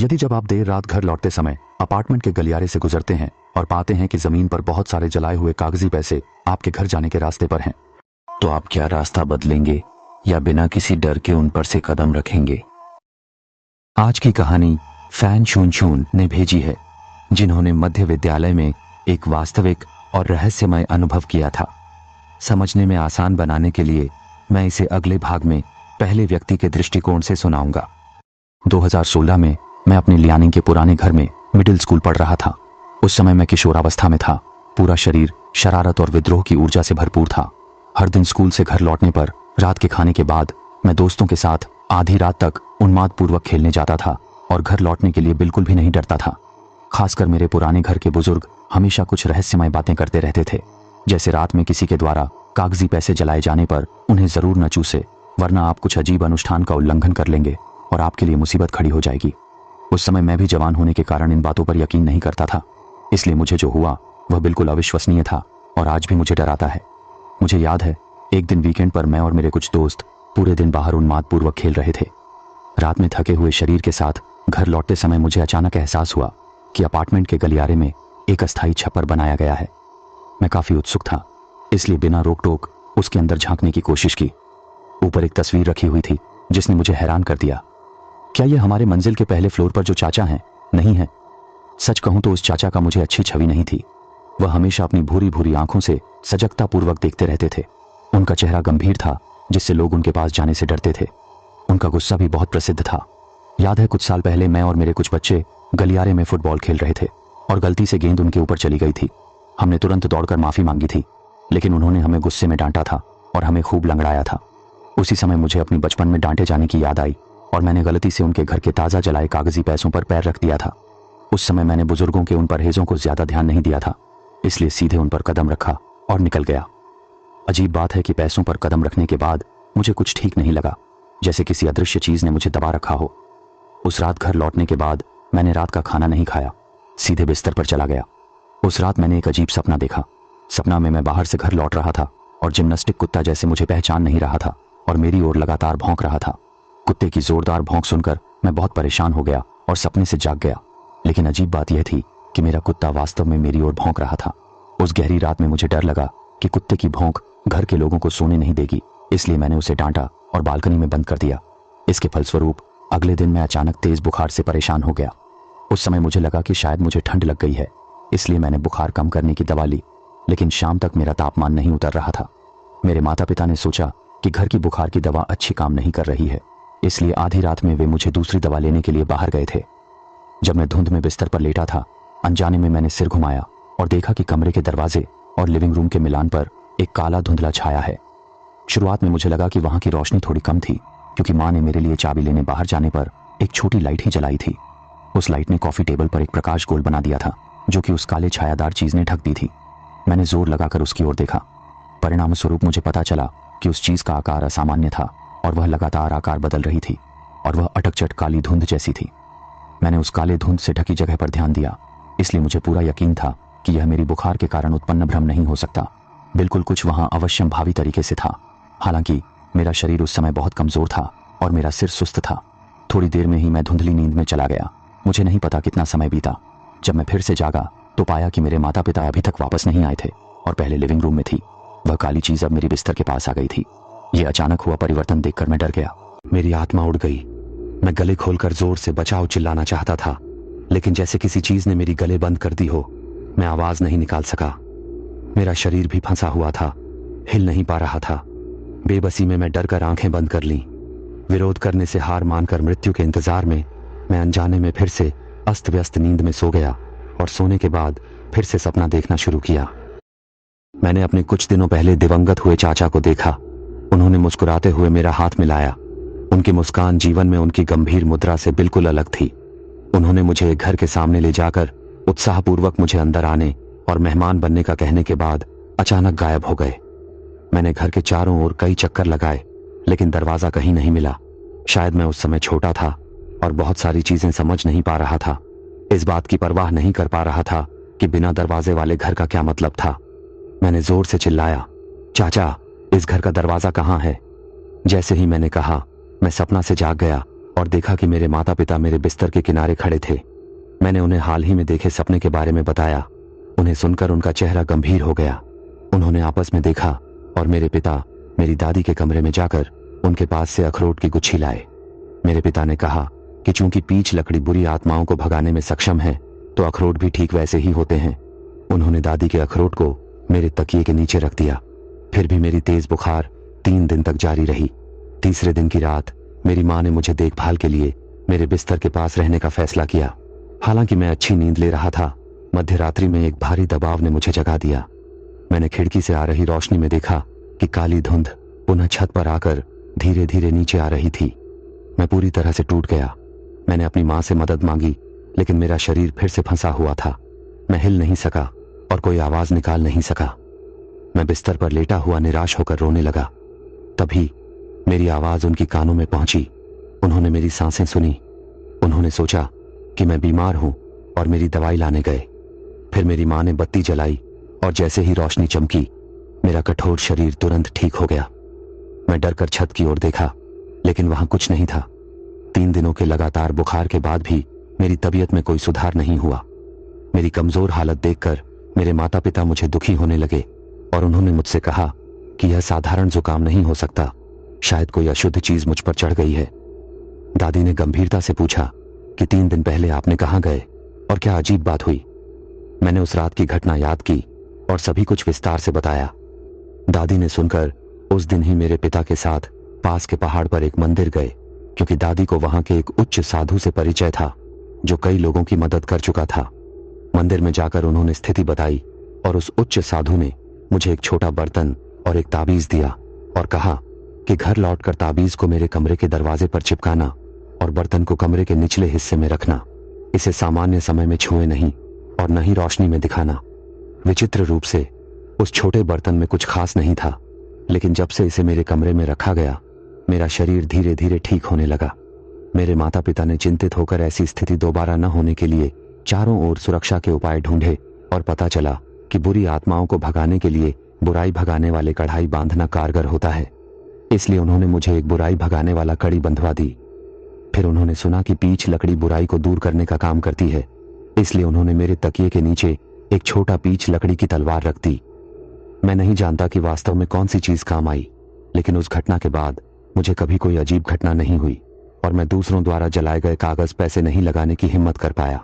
यदि जब आप देर रात घर लौटते समय अपार्टमेंट के गलियारे से गुजरते हैं और पाते हैं कि जमीन पर बहुत सारे जलाए हुए कागजी पैसे आपके घर जाने के रास्ते पर हैं, तो आप क्या रास्ता बदलेंगे या बिना किसी डर के उन पर से कदम रखेंगे? आज की कहानी फैन शून शून ने भेजी है, जिन्होंने मध्य विद्यालय में एक वास्तविक और रहस्यमय अनुभव किया था। समझने में आसान बनाने के लिए मैं इसे अगले भाग में पहले व्यक्ति के दृष्टिकोण से सुनाऊंगा। 2016 में मैं अपने लियानिंग के पुराने घर में मिडिल स्कूल पढ़ रहा था। उस समय मैं किशोरावस्था में था। पूरा शरीर शरारत और विद्रोह की ऊर्जा से भरपूर था। हर दिन स्कूल से घर लौटने पर रात के खाने के बाद मैं दोस्तों के साथ आधी रात तक उन्माद पूर्वक खेलने जाता था और घर लौटने के लिए बिल्कुल भी नहीं डरता था। खासकर मेरे पुराने घर के बुजुर्ग हमेशा कुछ रहस्यमय बातें करते रहते थे, जैसे रात में किसी के द्वारा कागजी पैसे जलाए जाने पर उन्हें जरूर न चूसे, वरना आप कुछ अजीब अनुष्ठान का उल्लंघन कर लेंगे और आपके लिए मुसीबत खड़ी हो जाएगी। उस समय मैं भी जवान होने के कारण इन बातों पर यकीन नहीं करता था, इसलिए मुझे जो हुआ वह बिल्कुल अविश्वसनीय था और आज भी मुझे डराता है। मुझे याद है, एक दिन वीकेंड पर मैं और मेरे कुछ दोस्त पूरे दिन बाहर उन्माद पूर्वक खेल रहे थे। रात में थके हुए शरीर के साथ घर लौटते समय मुझे अचानक एहसास हुआ कि अपार्टमेंट के गलियारे में एक अस्थायी छप्पर बनाया गया है। मैं काफी उत्सुक था, इसलिए बिना रोक टोक उसके अंदर झांकने की कोशिश की। ऊपर एक तस्वीर रखी हुई थी जिसने मुझे हैरान कर दिया। क्या यह हमारे मंजिल के पहले फ्लोर पर जो चाचा हैं नहीं है? सच कहूं तो उस चाचा का मुझे अच्छी छवि नहीं थी। वह हमेशा अपनी भूरी भूरी आंखों से सजगता पूर्वक देखते रहते थे। उनका चेहरा गंभीर था, जिससे लोग उनके पास जाने से डरते थे। उनका गुस्सा भी बहुत प्रसिद्ध था। याद है, कुछ साल पहले मैं और मेरे कुछ बच्चे गलियारे में फुटबॉल खेल रहे थे और गलती से गेंद उनके ऊपर चली गई थी। हमने तुरंत दौड़कर माफी मांगी थी, लेकिन उन्होंने हमें गुस्से में डांटा था और हमें खूब लंगड़ाया था। उसी समय मुझे अपनी बचपन में डांटे जाने की याद आई और मैंने गलती से उनके घर के ताज़ा जलाए कागजी पैसों पर पैर रख दिया था। उस समय मैंने बुजुर्गों के उन परहेजों को ज्यादा ध्यान नहीं दिया था, इसलिए सीधे उन पर कदम रखा और निकल गया। अजीब बात है कि पैसों पर कदम रखने के बाद मुझे कुछ ठीक नहीं लगा, जैसे किसी अदृश्य चीज ने मुझे दबा रखा हो। उस रात घर लौटने के बाद मैंने रात का खाना नहीं खाया, सीधे बिस्तर पर चला गया। उस रात मैंने एक अजीब सपना देखा। सपना में मैं बाहर से घर लौट रहा था और जिम्नास्टिक कुत्ता जैसे मुझे पहचान नहीं रहा था और मेरी ओर लगातार भौंक रहा था। कुत्ते की जोरदार भौंक सुनकर मैं बहुत परेशान हो गया और सपने से जाग गया। लेकिन अजीब बात यह थी कि मेरा कुत्ता वास्तव में मेरी ओर भौंक रहा था। उस गहरी रात में मुझे डर लगा कि कुत्ते की भौंक घर के लोगों को सोने नहीं देगी, इसलिए मैंने उसे डांटा और बालकनी में बंद कर दिया। इसके फलस्वरूप अगले दिन मैं अचानक तेज बुखार से परेशान हो गया। उस समय मुझे लगा कि शायद मुझे ठंड लग गई है, इसलिए मैंने बुखार कम करने की दवा ली, लेकिन शाम तक मेरा तापमान नहीं उतर रहा था। मेरे माता पिता ने सोचा कि घर की बुखार की दवा अच्छी काम नहीं कर रही है, इसलिए आधी रात में वे मुझे दूसरी दवा लेने के लिए बाहर गए थे। जब मैं धुंध में बिस्तर पर लेटा था, अनजाने में मैंने सिर घुमाया और देखा कि कमरे के दरवाजे और लिविंग रूम के मिलान पर एक काला धुंधला छाया है। शुरुआत में मुझे लगा कि वहां की रोशनी थोड़ी कम थी, क्योंकि माँ ने मेरे लिए चाबी लेने बाहर जाने पर एक छोटी लाइट ही जलाई थी। उस लाइट ने कॉफी टेबल पर एक प्रकाश गोल बना दिया था, जो कि उस काले छायादार चीज ने ढक दी थी। मैंने जोर लगाकर उसकी ओर देखा। परिणाम स्वरूप मुझे पता चला कि उस चीज का आकार असामान्य था और वह लगातार आकार बदल रही थी और वह अटकचट काली धुंध जैसी थी। मैंने उस काले धुंध से ढकी जगह पर ध्यान दिया, इसलिए मुझे पूरा यकीन था कि यह मेरी बुखार के कारण उत्पन्न भ्रम नहीं हो सकता। बिल्कुल कुछ वहां अवश्यम भावी तरीके से था। हालांकि मेरा शरीर उस समय बहुत कमजोर था और मेरा सिर सुस्त था। थोड़ी देर में ही मैं धुंधली नींद में चला गया। मुझे नहीं पता कितना समय बीता। जब मैं फिर से जागा तो पाया कि मेरे माता पिता अभी तक वापस नहीं आए थे और पहले लिविंग रूम में थी। वह काली चीज अब मेरी बिस्तर के पास आ गई थी। यह अचानक हुआ परिवर्तन देखकर मैं डर गया। मेरी आत्मा उड़ गई। मैं गले खोलकर जोर से बचाओ चिल्लाना चाहता था, लेकिन जैसे किसी चीज ने मेरी गले बंद कर दी हो, मैं आवाज नहीं निकाल सका। मेरा शरीर भी फंसा हुआ था, हिल नहीं पा रहा था। बेबसी में मैं डर कर आंखें बंद कर लीं। विरोध करने से हार मानकर मृत्यु के इंतजार में मैं अनजाने में फिर से अस्त व्यस्त नींद में सो गया और सोने के बाद फिर से सपना देखना शुरू किया। मैंने अपने कुछ दिनों पहले दिवंगत हुए चाचा को देखा। उन्होंने मुस्कुराते हुए मेरा हाथ मिलाया। उनकी मुस्कान जीवन में उनकी गंभीर मुद्रा से बिल्कुल अलग थी। उन्होंने मुझे एक घर के सामने ले जाकर उत्साहपूर्वक मुझे अंदर आने और मेहमान बनने का कहने के बाद अचानक गायब हो गए। मैंने घर के चारों ओर कई चक्कर लगाए, लेकिन दरवाजा कहीं नहीं मिला। शायद मैं उस समय छोटा था और बहुत सारी चीजें समझ नहीं पा रहा था। इस बात की परवाह नहीं कर पा रहा था कि बिना दरवाजे वाले घर का क्या मतलब था। मैंने जोर से चिल्लाया, चाचा, इस घर का दरवाजा कहाँ है? जैसे ही मैंने कहा, मैं सपना से जाग गया और देखा कि मेरे माता पिता मेरे बिस्तर के किनारे खड़े थे। मैंने उन्हें हाल ही में देखे सपने के बारे में बताया। उन्हें सुनकर उनका चेहरा गंभीर हो गया। उन्होंने आपस में देखा और मेरे पिता मेरी दादी के कमरे में जाकर उनके पास से अखरोट की गुच्छी लाए। मेरे पिता ने कहा कि चूंकि पीच लकड़ी बुरी आत्माओं को भगाने में सक्षम है, तो अखरोट भी ठीक वैसे ही होते हैं। उन्होंने दादी के अखरोट को मेरे तकिए के नीचे रख दिया। फिर भी मेरी तेज बुखार 3 दिन तक जारी रही। तीसरे दिन की रात मेरी माँ ने मुझे देखभाल के लिए मेरे बिस्तर के पास रहने का फैसला किया। हालांकि मैं अच्छी नींद ले रहा था, मध्य रात्रि में एक भारी दबाव ने मुझे जगा दिया। मैंने खिड़की से आ रही रोशनी में देखा कि काली धुंध पुनः छत पर आकर धीरे धीरे नीचे आ रही थी। मैं पूरी तरह से टूट गया। मैंने अपनी माँ से मदद मांगी, लेकिन मेरा शरीर फिर से फंसा हुआ था। मैं हिल नहीं सका और कोई आवाज निकाल नहीं सका। मैं बिस्तर पर लेटा हुआ निराश होकर रोने लगा। तभी मेरी आवाज उनकी कानों में पहुंची। उन्होंने मेरी सांसें सुनी। उन्होंने सोचा कि मैं बीमार हूं और मेरी दवाई लाने गए। फिर मेरी माँ ने बत्ती जलाई और जैसे ही रोशनी चमकी, मेरा कठोर शरीर तुरंत ठीक हो गया। मैं डरकर छत की ओर देखा, लेकिन वहां कुछ नहीं था। 3 दिनों के लगातार बुखार के बाद भी मेरी तबीयत में कोई सुधार नहीं हुआ। मेरी कमजोर हालत देखकर मेरे माता पिता मुझे दुखी होने लगे और उन्होंने मुझसे कहा कि यह साधारण जुकाम नहीं हो सकता, शायद कोई अशुद्ध चीज मुझ पर चढ़ गई है। दादी ने गंभीरता से पूछा कि 3 दिन पहले आपने कहां गए और क्या अजीब बात हुई। मैंने उस रात की घटना याद की और सभी कुछ विस्तार से बताया। दादी ने सुनकर उस दिन ही मेरे पिता के साथ पास के पहाड़ पर एक मंदिर गए, क्योंकि दादी को वहां के एक उच्च साधु से परिचय था जो कई लोगों की मदद कर चुका था। मंदिर में जाकर उन्होंने स्थिति बताई और उस उच्च साधु ने मुझे एक छोटा बर्तन और एक ताबीज दिया और कहा कि घर लौटकर ताबीज को मेरे कमरे के दरवाजे पर चिपकाना और बर्तन को कमरे के निचले हिस्से में रखना। इसे सामान्य समय में छुए नहीं और न ही रोशनी में दिखाना। विचित्र रूप से उस छोटे बर्तन में कुछ खास नहीं था, लेकिन जब से इसे मेरे कमरे में रखा गया, मेरा शरीर धीरे धीरे ठीक होने लगा। मेरे माता पिता ने चिंतित होकर ऐसी स्थिति दोबारा न होने के लिए चारों ओर सुरक्षा के उपाय ढूंढे और पता चला कि बुरी आत्माओं को भगाने के लिए बुराई भगाने वाले कढ़ाई बांधना कारगर होता है। इसलिए उन्होंने मुझे एक बुराई भगाने वाला कड़ी बंधवा दी। फिर उन्होंने सुना कि पीच लकड़ी बुराई को दूर करने का काम करती है, इसलिए उन्होंने मेरे तकिए के नीचे एक छोटा पीच लकड़ी की तलवार रख दी। मैं नहीं जानता कि वास्तव में कौन सी चीज काम आई, लेकिन उस घटना के बाद मुझे कभी कोई अजीब घटना नहीं हुई और मैं दूसरों द्वारा जलाए गए कागज पैसे नहीं लगाने की हिम्मत कर पाया।